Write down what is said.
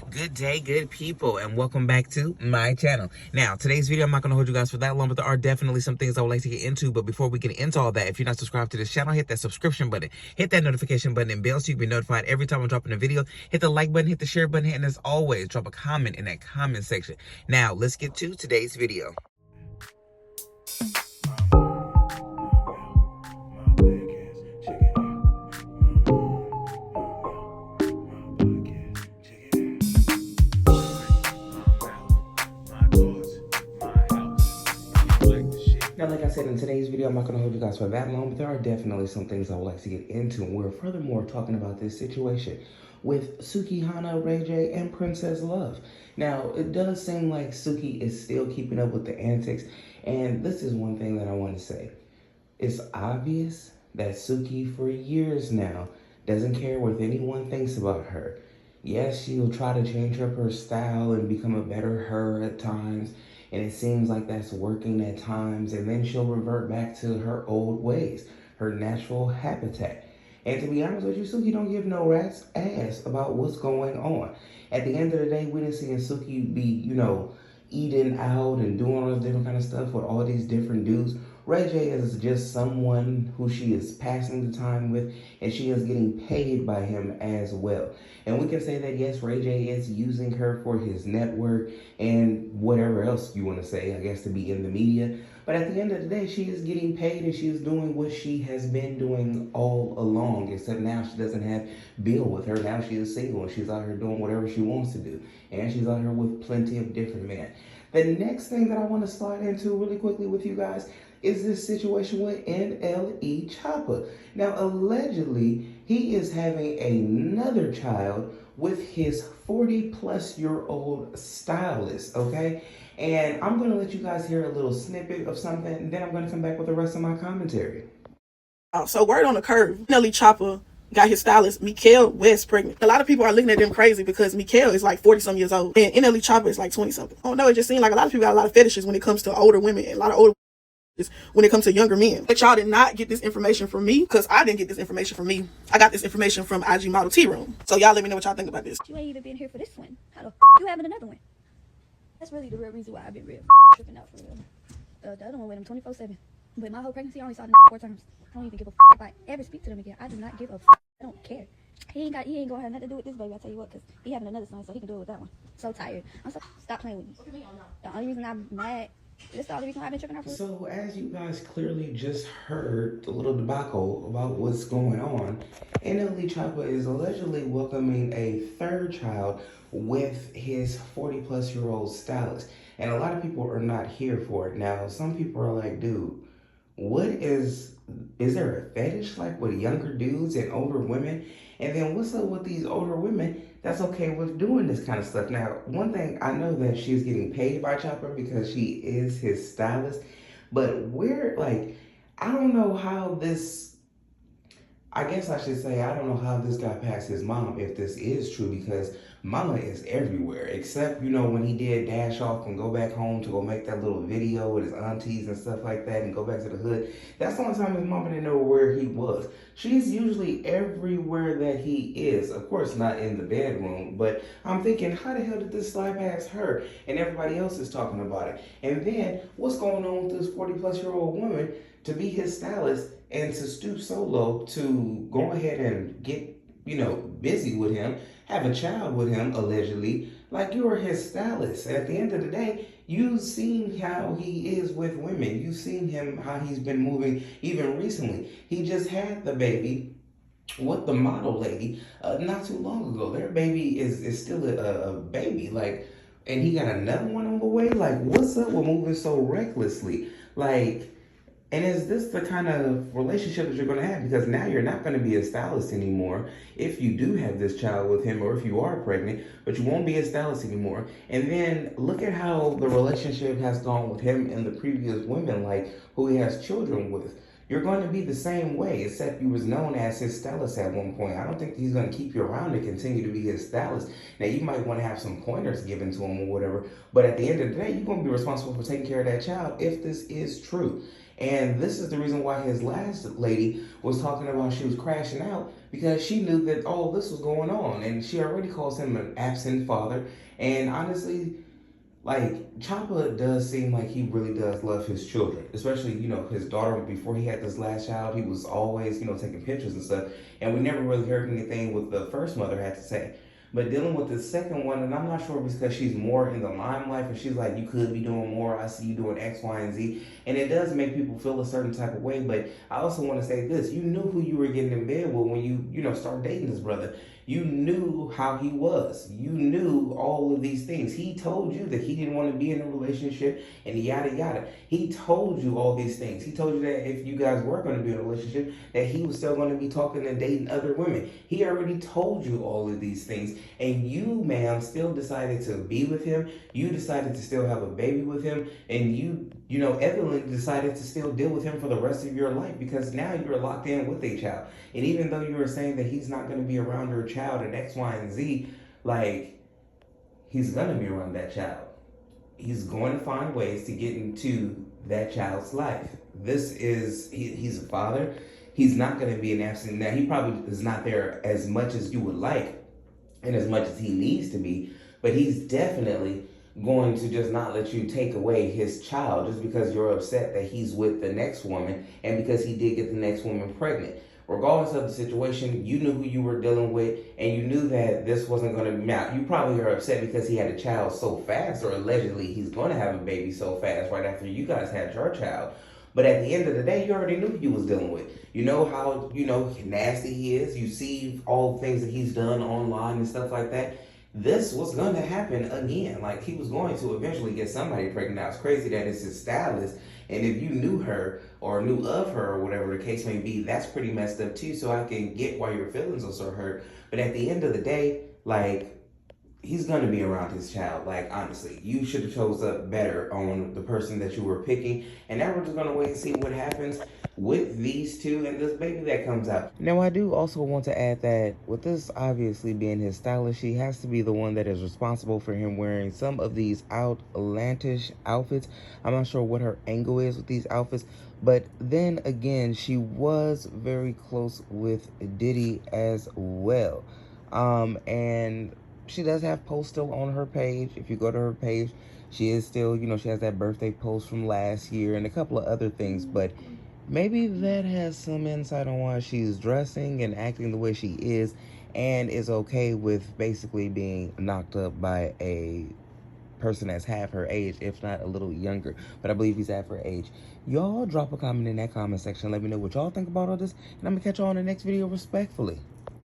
Good day, good people, and welcome back to my channel. Now, today's video, I'm not going to hold you guys for that long, but there are definitely some things I would like to get into. But before we get into all that, if you're not subscribed to this channel, hit that subscription button, hit that notification button and bell so you can be notified every time I'm dropping a video. Hit the like button, hit the share button, and as always, drop a comment in that comment section. Now, let's get to today's video. Now, like I said in today's video, I'm not going to hold you guys for that long, but there are definitely some things I would like to get into. And we're furthermore talking about this situation with Suki, Hana, Ray J, and Princess Love. Now, it does seem like Suki is still keeping up with the antics, and this is one thing that I want to say. It's obvious that Suki, for years now, doesn't care what anyone thinks about her. Yes, she'll try to change up her style and become a better her at times, and it seems like that's working at times, and then she'll revert back to her old ways, her natural habitat. And to be honest with you, Suki don't give no rat's ass about what's going on. At the end of the day, we didn't see Suki be, eating out and doing all this different kind of stuff with all these different dudes. Ray J is just someone who she is passing the time with, and she is getting paid by him as well. And we can say that, yes, Ray J is using her for his network and whatever else you want to say, I guess, to be in the media. But at the end of the day, she is getting paid and she is doing what she has been doing all along, except now she doesn't have Bill with her. Now she is single and she's out here doing whatever she wants to do. And she's out here with plenty of different men. The next thing that I want to slide into really quickly with you guys is this situation with NLE Choppa. Now, allegedly, he is having another child with his 40-plus-year-old stylist, okay? And I'm going to let you guys hear a little snippet of something, and then I'm going to come back with the rest of my commentary. So word on the curve, NLE Choppa got his stylist, Mikael West, pregnant. A lot of people are looking at them crazy because Mikael is like 40-some years old, and NLE Choppa is like 20-something. I don't know, it just seems like a lot of people got a lot of fetishes when it comes to older women, and a lot of older when it comes to younger men. But y'all did not get this information from me, because I didn't get this information from me. I got this information from IG Model Tea Room. So y'all let me know what y'all think about this. You ain't even been here for this one. How the you having another one? That's really the real reason why I've been real tripping out for real. The other one with him 24/7. But my whole pregnancy, I only saw them 4 times. I don't even give a if I ever speak to them again. I do not give a I don't care. He ain't gonna have nothing to do with this baby. I tell you what, cause he having another son, so he can do it with that one. So tired. I'm so stop playing with me. The only reason I'm mad. This is the only reason I've been tripping out for. So, as you guys clearly just heard the little debacle about what's going on, NLE Choppa is allegedly welcoming a third child with his 40-plus-year-old stylist. And a lot of people are not here for it. Now, some people are like, dude, is there a fetish like with younger dudes and older women? And then what's up with these older women that's okay with doing this kind of stuff? Now, one thing, I know that she's getting paid by Chopper because she is his stylist, but I don't know how this, I guess I should say, I don't know how this got past his mom, if this is true, because mama is everywhere, except, when he did dash off and go back home to go make that little video with his aunties and stuff like that and go back to the hood. That's the only time his mama didn't know where he was. She's usually everywhere that he is. Of course, not in the bedroom, but I'm thinking, how the hell did this slide past her? And everybody else is talking about it. And then, what's going on with this 40-plus-year-old woman to be his stylist and to stoop so low to go ahead and get, busy with him, have a child with him, allegedly, like you are his stylist. At the end of the day, you've seen how he is with women. You've seen him, how he's been moving even recently. He just had the baby with the model lady not too long ago. Their baby is still a baby, and he got another one on the way. Like, what's up with moving so recklessly? And is this the kind of relationship that you're going to have? Because now you're not going to be a stylist anymore if you do have this child with him, or if you are pregnant, but you won't be a stylist anymore. And then look at how the relationship has gone with him and the previous women, who he has children with. You're going to be the same way, except you was known as his stylist at one point. I don't think he's going to keep you around to continue to be his stylist. Now, you might want to have some pointers given to him or whatever, but at the end of the day, you're going to be responsible for taking care of that child if this is true. And this is the reason why his last lady was talking about she was crashing out, because she knew that all this was going on. And she already calls him an absent father. And honestly, like, Choppa does seem like he really does love his children, especially, his daughter. Before he had this last child, he was always, taking pictures and stuff. And we never really heard anything what the first mother had to say. But dealing with the second one, and I'm not sure because she's more in the limelight, and she's like, you could be doing more. I see you doing X, Y, and Z. And it does make people feel a certain type of way. But I also want to say this. You knew who you were getting in bed with when you started dating this brother. You knew how he was. You knew all of these things. He told you that he didn't want to be in a relationship and yada yada. He told you all these things. He told you that if you guys were going to be in a relationship, that he was still going to be talking and dating other women. He already told you all of these things. And you, ma'am, still decided to be with him. You decided to still have a baby with him. And Evelyn decided to still deal with him for the rest of your life, because now you're locked in with a child. And even though you were saying that he's not going to be around your child at X, Y, and Z, like, he's going to be around that child. He's going to find ways to get into that child's life. He's a father. He's not going to be an absent. Now, he probably is not there as much as you would like and as much as he needs to be, but he's definitely going to just not let you take away his child just because you're upset that he's with the next woman and because he did get the next woman pregnant. Regardless of the situation, you knew who you were dealing with, and you knew that this wasn't going to be out. You probably are upset because he had a child so fast, or allegedly he's going to have a baby so fast right after you guys had your child. But at the end of the day, you already knew who you was dealing with. You know how, nasty he is. You see all the things that he's done online and stuff like that. This was going to happen again. Like, he was going to eventually get somebody pregnant. Now, it's crazy that it's his stylist. And if you knew her or knew of her or whatever the case may be, that's pretty messed up too. So I can get why your feelings are so hurt. But at the end of the day, like, he's going to be around his child. Like, honestly, you should have chose up better on the person that you were picking. And now we're just going to wait and see what happens with these two and this baby that comes out. Now, I do also want to add that with this obviously being his stylist, she has to be the one that is responsible for him wearing some of these outlandish outfits. I'm not sure what her angle is with these outfits, but then again, she was very close with Diddy as well. And she does have posts still on her page. If you go to her page, she is still, she has that birthday post from last year and a couple of other things, but maybe that has some insight on why she's dressing and acting the way she is and is okay with basically being knocked up by a person that's half her age, if not a little younger. But I believe he's half her age. Y'all drop a comment in that comment section. Let me know what y'all think about all this, and I'm going to catch y'all in the next video respectfully.